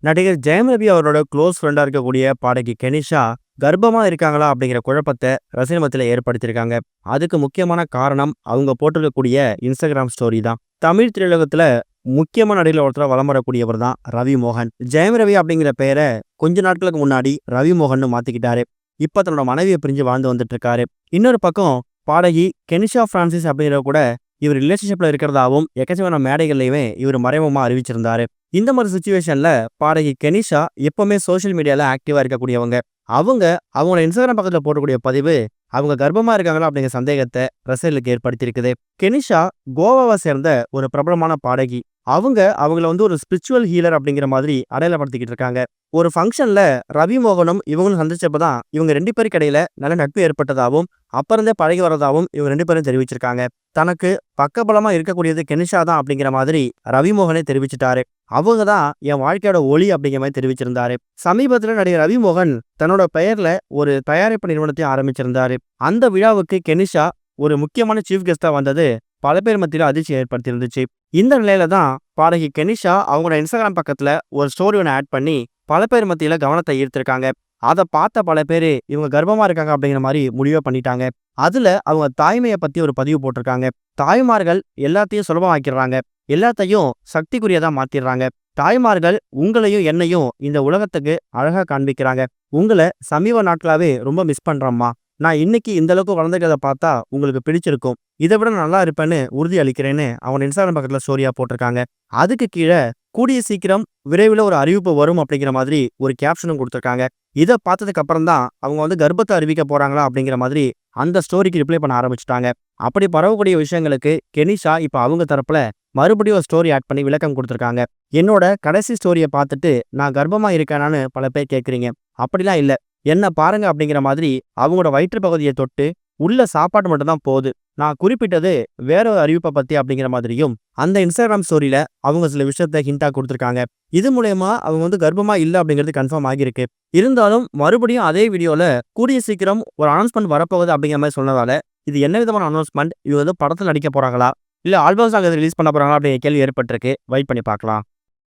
நடிகர் ஜெயம் ரவி அவரோட க்ளோஸ் ஃப்ரெண்டா இருக்கக்கூடிய பாடகி கெனிஷா கர்ப்பமா இருக்காங்களா அப்படிங்கிற குழப்பத்தை ரசிகர் மத்தியில ஏற்படுத்தியிருக்காங்க. அதுக்கு முக்கியமான காரணம் அவங்க போட்டிருக்கக்கூடிய இன்ஸ்டாகிராம் ஸ்டோரி தான். தமிழ் திரையுலகத்துல முக்கியமான நடிகர் ஒருத்தர வலம் வரக்கூடியவர் தான் ரவி மோகன். ஜெயம் ரவி அப்படிங்கிற பெயரை கொஞ்ச நாட்களுக்கு முன்னாடி ரவி மோகன் மாத்திக்கிட்டாரு. இப்ப தன்னோட மனைவியை பிரிஞ்சு வாழ்ந்து வந்துட்டு இருக்காரு. இன்னொரு பக்கம் பாடகி கெனிஷா பிரான்சிஸ் அப்படிங்கிற கூட இவர் ரிலேஷன்ஷிப்ல இருக்கிறதாவும் எக்கச்சக்கான மேடைகள்லயுமே இவர் மறைமுகமா அறிவிச்சிருந்தாரு. இந்த மாதிரி சுச்சுவேஷன்ல பாடகி கெனிஷா எப்பவுமே சோஷியல் மீடியால ஆக்டிவா இருக்கக்கூடியவங்க. அவங்க அவங்களோட இன்ஸ்டாகிராம் பக்கத்துல போடக்கூடிய பதிவு அவங்க கர்ப்பமா இருக்காங்களா அப்படிங்கிற சந்தேகத்தை ரசிகர்களுக்கு ஏற்படுத்தியிருக்குது. கெனிஷா கோவாவை சேர்ந்த ஒரு பிரபலமான பாடகி. அவங்கள ஒரு ஸ்பிரிச்சுவல் ஹீலர் அப்படிங்கிற மாதிரி அடையாளப்படுத்திக்கிட்டு இருக்காங்க. ஒரு ஃபங்க்ஷன்ல ரவி மோகனும் இவங்களும் சந்திச்சப்பதான் இவங்க 2 பேருக்கு இடையில நல்ல நட்பு ஏற்பட்டதாகவும் அப்பிருந்தே பழகி வரதாகவும் இவங்க 2 பேரும் தெரிவிச்சிருக்காங்க. தனக்கு பக்கபலமா இருக்கக்கூடியது கெனிஷா தான் அப்படிங்கிற மாதிரி ரவி மோகனே தெரிவிச்சிட்டாரு. அவங்க தான் என் வாழ்க்கையோட ஒளி அப்படிங்கிற மாதிரி தெரிவிச்சிருந்தாரு. சமீபத்துல நடிகர் ரவி மோகன் தன்னோட பெயர்ல ஒரு தயாரிப்பு நிறுவனத்தை ஆரம்பிச்சிருந்தாரு. அந்த விழாவுக்கு கெனிஷா ஒரு முக்கியமான சீஃப் கெஸ்டா வந்தது பல பேர் மத்தியில அதிர்ச்சி ஏற்படுத்தி இருந்துச்சு. இந்த நிலையில தான் பாடகி கெனிஷா அவங்களோட இன்ஸ்டாகிராம் பக்கத்துல ஒரு ஸ்டோரி ஒன்று ஆட் பண்ணி பல பேர் மத்தியில கவனத்தை ஈர்த்திருக்காங்க. அதை பார்த்த பல பேரு இவங்க கர்ப்பமா இருக்காங்க அப்படிங்கிற மாதிரி முடிவே பண்ணிட்டாங்க. அதுல அவங்க தாய்மையை பத்தி ஒரு பதிவு போட்டிருக்காங்க. தாய்மார்கள் எல்லாத்தையும் சுலபமாக்கிடுறாங்க, எல்லாத்தையும் சக்திக்குரியதா மாத்திடுறாங்க. தாய்மார்கள் உங்களையும் என்னையும் இந்த உலகத்துக்கு அழகா காண்பிக்கிறாங்க. உங்களை சமீப நாட்களாவே ரொம்ப மிஸ் பண்றோம்மா. நான் இன்னைக்கு இந்த அளவுக்கு வளர்ந்துக்கிறத பார்த்தா உங்களுக்கு பிடிச்சிருக்கும். இதை விட நல்லா இருப்பேன்னு உறுதி அளிக்கிறேன்னு அவங்க இன்ஸ்டாகிராம் பக்கத்துல ஸ்டோரியா போட்டிருக்காங்க. அதுக்கு கீழே கூடிய சீக்கிரம் விரைவில் ஒரு அறிவிப்பு வரும் அப்படிங்கிற மாதிரி ஒரு கேப்ஷனும் கொடுத்துருக்காங்க. இதை பார்த்ததுக்கு அப்புறம் தான் அவங்க கர்ப்பத்தை அறிவிக்க போறாங்களா அப்படிங்கிற மாதிரி அந்த ஸ்டோரிக்கு ரிப்ளை பண்ண ஆரம்பிச்சுட்டாங்க. அப்படி பரவக்கூடிய விஷயங்களுக்கு கெனிஷா இப்ப அவங்க தரப்புல மறுபடியும் ஒரு ஸ்டோரி ஆட் பண்ணி விளக்கம் கொடுத்துருக்காங்க. என்னோட கடைசி ஸ்டோரியை பார்த்துட்டு நான் கர்ப்பமா இருக்கேனான்னு பல பேர் கேட்குறீங்க. அப்படிலாம் இல்லை, என்ன பாருங்க அப்படிங்கிற மாதிரி அவங்களோட வயிற்று பகுதியை தொட்டு உள்ள சாப்பாடு மட்டும் தான் போகுது. நான் குறிப்பிட்டது வேற ஒரு அறிவிப்பை பத்தி அப்படிங்கிற மாதிரியும் அந்த இன்ஸ்டாகிராம் ஸ்டோரியில அவங்க சில விஷயத்த ஹிண்டா கொடுத்துருக்காங்க. இது மூலயமா அவங்க கர்ப்பமா இல்லை அப்படிங்கிறது கன்ஃபார்ம் ஆகியிருக்கு. இருந்தாலும் மறுபடியும் அதே வீடியோல கூடிய சீக்கிரம் ஒரு அனௌன்ஸ்மெண்ட் வரப்போகுது அப்படிங்கிற மாதிரி சொன்னதால இது என்ன விதமான அனௌன்ஸ்மெண்ட், இவங்க படத்தில் நடிக்க போறாங்களா இல்ல ஆல்பம் சாங் ரிலீஸ் பண்ண போறாங்களா அப்படிங்கிற கேள்வி ஏற்பட்டிருக்கு. வெயிட் பண்ணி பார்க்கலாம்.